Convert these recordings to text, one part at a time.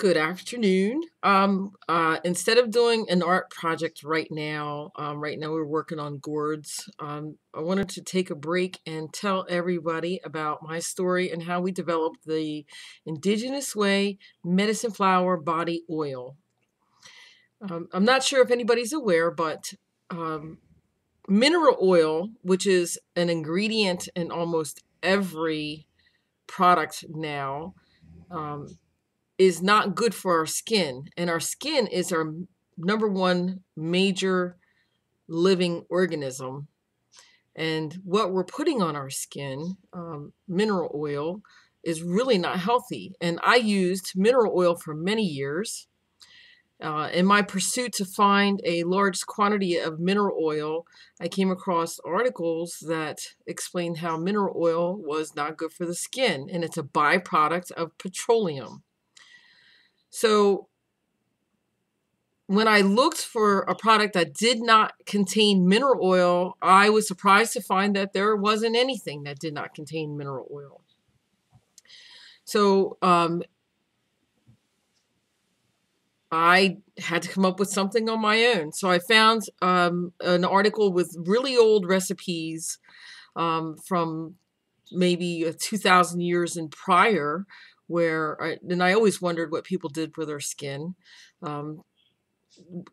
Good afternoon. Instead of doing an art project right now we're working on gourds. I wanted to take a break and tell everybody about my story and how we developed the Indigenous Way medicine flower body oil. I'm not sure if anybody's aware, but mineral oil, which is an ingredient in almost every product now, um, is not good for our skin. And our skin is our number one major living organism. And what we're putting on our skin, mineral oil, is really not healthy. And I used mineral oil for many years. In my pursuit to find a large quantity of mineral oil, I came across articles that explained how mineral oil was not good for the skin, and it's a byproduct of petroleum. So when I looked for a product that did not contain mineral oil, I was surprised to find that there wasn't anything that did not contain mineral oil. So I had to come up with something on my own. So I found an article with really old recipes from maybe 2,000 years and prior, and I always wondered what people did with their skin. An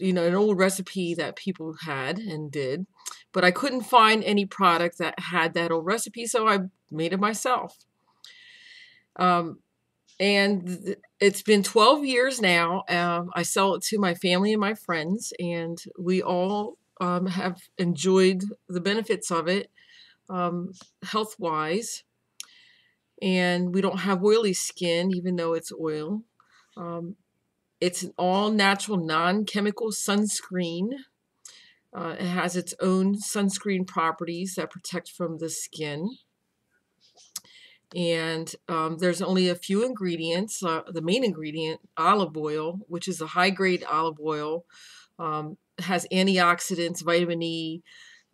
old recipe that people had and did, but I couldn't find any product that had that old recipe, so I made it myself. And it's been 12 years now. I sell it to my family and my friends, and we all have enjoyed the benefits of it health-wise. And we don't have oily skin, even though it's oil. It's an all-natural, non-chemical sunscreen. It has its own sunscreen properties that protect from the skin. And there's only a few ingredients. The main ingredient, olive oil, which is a high-grade olive oil, has antioxidants, vitamin E,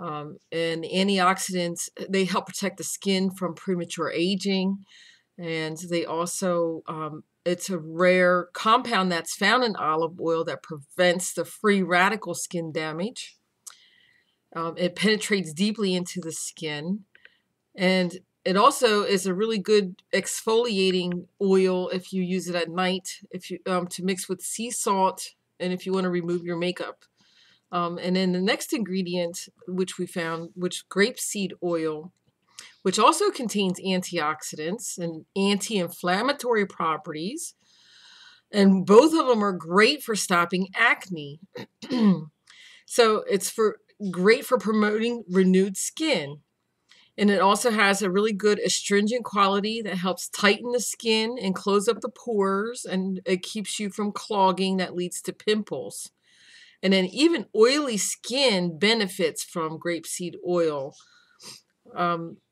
and antioxidants. They help protect the skin from premature aging. And they also, it's a rare compound that's found in olive oil that prevents the free radical skin damage. It penetrates deeply into the skin. And it also is a really good exfoliating oil if you use it at night, if you to mix with sea salt, and if you want to remove your makeup. And then the next ingredient, which we found, which grapeseed oil, which also contains antioxidants and anti-inflammatory properties. And both of them are great for stopping acne. So it's great for promoting renewed skin. And it also has a really good astringent quality that helps tighten the skin and close up the pores, and it keeps you from clogging that leads to pimples. And then even oily skin benefits from grapeseed oil.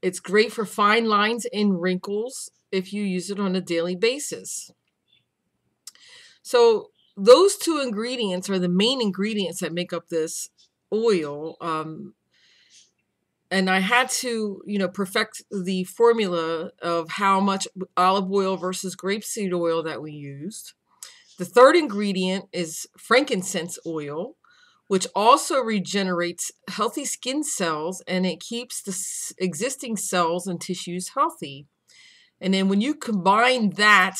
It's great for fine lines and wrinkles if you use it on a daily basis. So those two ingredients are the main ingredients that make up this oil. And I had to, perfect the formula of how much olive oil versus grapeseed oil that we used. The third ingredient is frankincense oil, which also regenerates healthy skin cells, and it keeps the existing cells and tissues healthy. And then when you combine that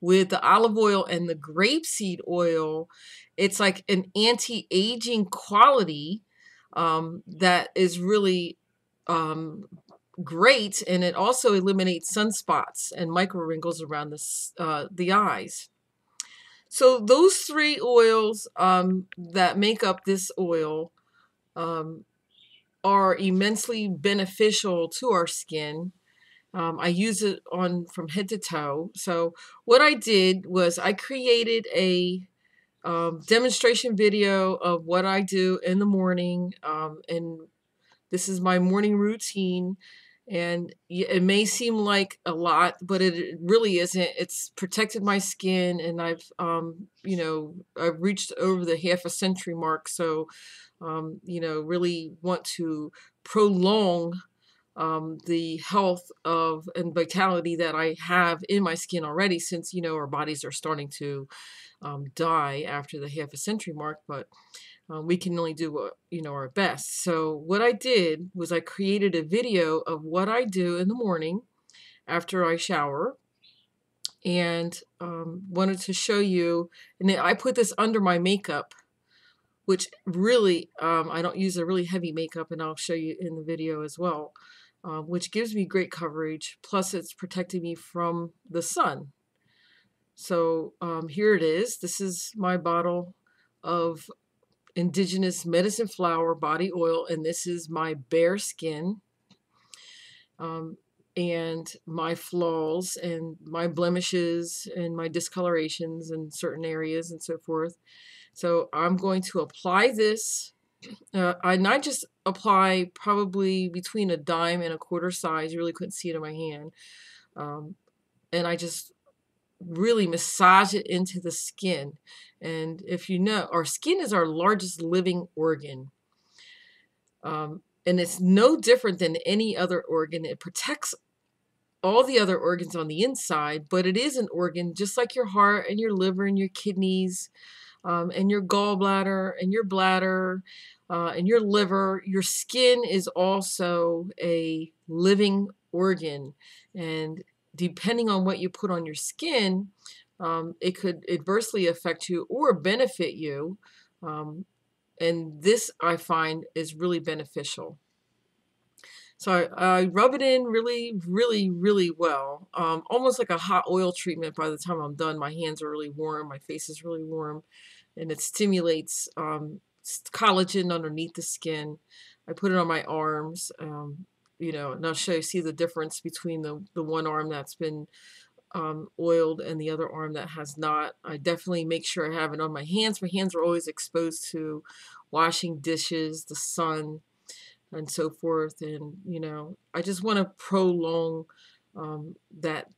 with the olive oil and the grapeseed oil, it's like an anti-aging quality that is really great, and it also eliminates sunspots and micro wrinkles around the eyes. So those three oils that make up this oil are immensely beneficial to our skin. I use it from head to toe. So what I did was I created a demonstration video of what I do in the morning, and this is my morning routine. And it may seem like a lot, but it really isn't. It's protected my skin, and I've reached over the half a century mark. So, really want to prolong the health of and vitality that I have in my skin already, since, our bodies are starting to die after the half a century mark, but we can only do what, our best. So what I did was I created a video of what I do in the morning after I shower, and wanted to show you. And then I put this under my makeup, which really, I don't use a really heavy makeup, and I'll show you in the video as well, which gives me great coverage. Plus, it's protecting me from the sun. So here it is. This is my bottle of indigenous medicine flower body oil, and this is my bare skin, and my flaws and my blemishes and my discolorations in certain areas and so forth. So I'm going to apply this. I just apply probably between a dime and a quarter size. You really couldn't see it in my hand. And I just really massage it into the skin. And if you know, our skin is our largest living organ. And it's no different than any other organ. It protects all the other organs on the inside, but it is an organ just like your heart and your liver and your kidneys, and your gallbladder and your bladder, and your liver. Your skin is also a living organ, and depending on what you put on your skin, it could adversely affect you or benefit you. And this, I find, is really beneficial. So I rub it in really, really, really well, almost like a hot oil treatment. By the time I'm done, my hands are really warm, my face is really warm, and it stimulates collagen underneath the skin. I put it on my arms, and I'll show you, see the difference between the one arm that's been oiled and the other arm that has not. I definitely make sure I have it on my hands. My hands are always exposed to washing dishes, the sun, and so forth. And, I just want to prolong that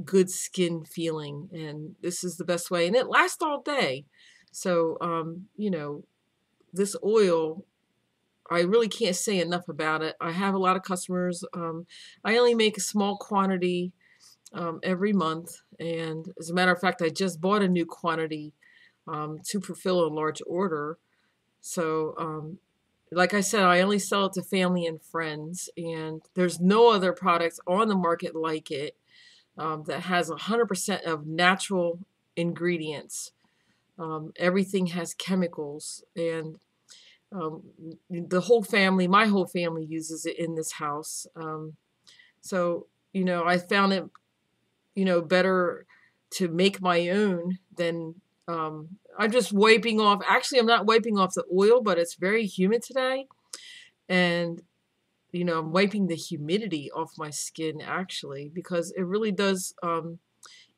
good skin feeling. And this is the best way. And it lasts all day. So, this oil, I really can't say enough about it. I have a lot of customers. I only make a small quantity every month. And as a matter of fact, I just bought a new quantity to fulfill a large order. So, like I said, I only sell it to family and friends, and there's no other products on the market like it, that has 100% of natural ingredients. Everything has chemicals, and the whole family, my whole family, uses it in this house. So, I found it, better to make my own than I'm just wiping off. Actually, I'm not wiping off the oil, but it's very humid today. And, I'm wiping the humidity off my skin, actually, because it really does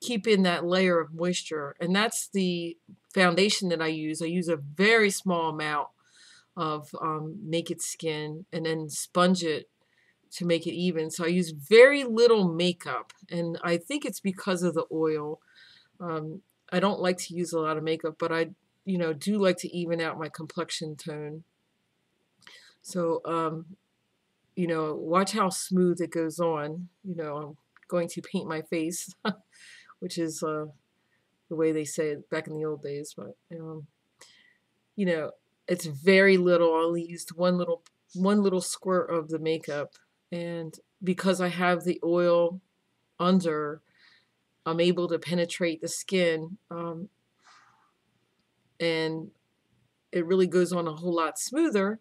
keep in that layer of moisture. And that's the foundation that I use. I use a very small amount of naked skin and then sponge it to make it even. So I use very little makeup. And I think it's because of the oil. I don't like to use a lot of makeup, but I, do like to even out my complexion tone. So, watch how smooth it goes on. I'm going to paint my face, which is the way they say it back in the old days. But, it's very little. I only used one little squirt of the makeup. And because I have the oil under, I'm able to penetrate the skin, and it really goes on a whole lot smoother.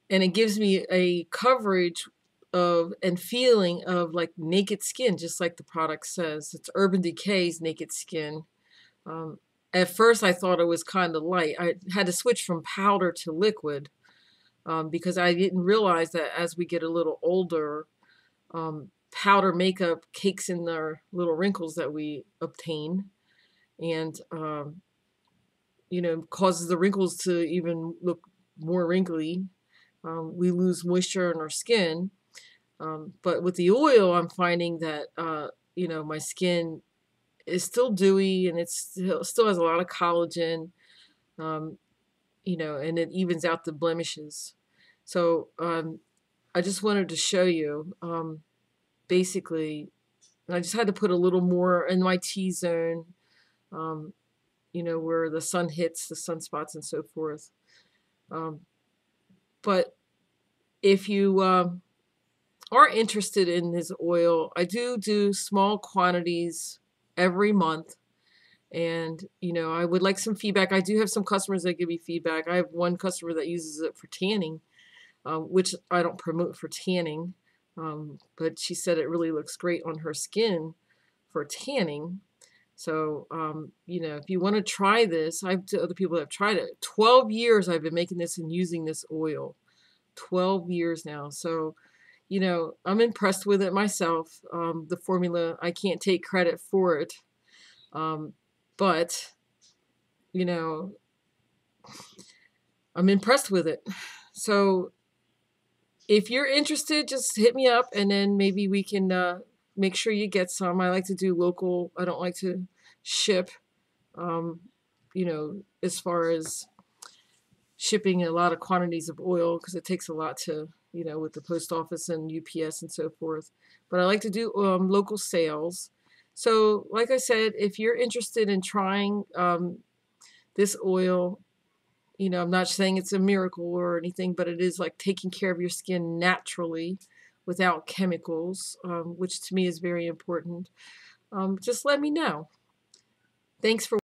And it gives me a coverage of and feeling of like naked skin, just like the product says. It's Urban Decay's Naked Skin. At first, I thought it was kind of light. I had to switch from powder to liquid, because I didn't realize that as we get a little older, powder makeup cakes in our little wrinkles that we obtain, and causes the wrinkles to even look more wrinkly. We lose moisture in our skin, but with the oil, I'm finding that my skin is still dewy, and it still has a lot of collagen, and it evens out the blemishes. So I just wanted to show you, basically, I just had to put a little more in my T-zone, um, you know, where the sun hits, the sunspots and so forth. But if you are interested in this oil, I do small quantities every month. And, you know, I would like some feedback. I do have some customers that give me feedback. I have one customer that uses it for tanning, which I don't promote for tanning. But she said it really looks great on her skin for tanning. So, you know, if you want to try this, I have other people that have tried it. 12 years I've been making this and using this oil. 12 years now. So, you know, I'm impressed with it myself. The formula, I can't take credit for it. But, you know, I'm impressed with it. So if you're interested, just hit me up and then maybe we can make sure you get some. I like to do local. I don't like to ship, you know, as far as shipping a lot of quantities of oil because it takes a lot to, you know, with the post office and UPS and so forth. But I like to do local sales. So like I said, if you're interested in trying this oil, you know, I'm not saying it's a miracle or anything, but it is like taking care of your skin naturally without chemicals, which to me is very important. Just let me know. Thanks for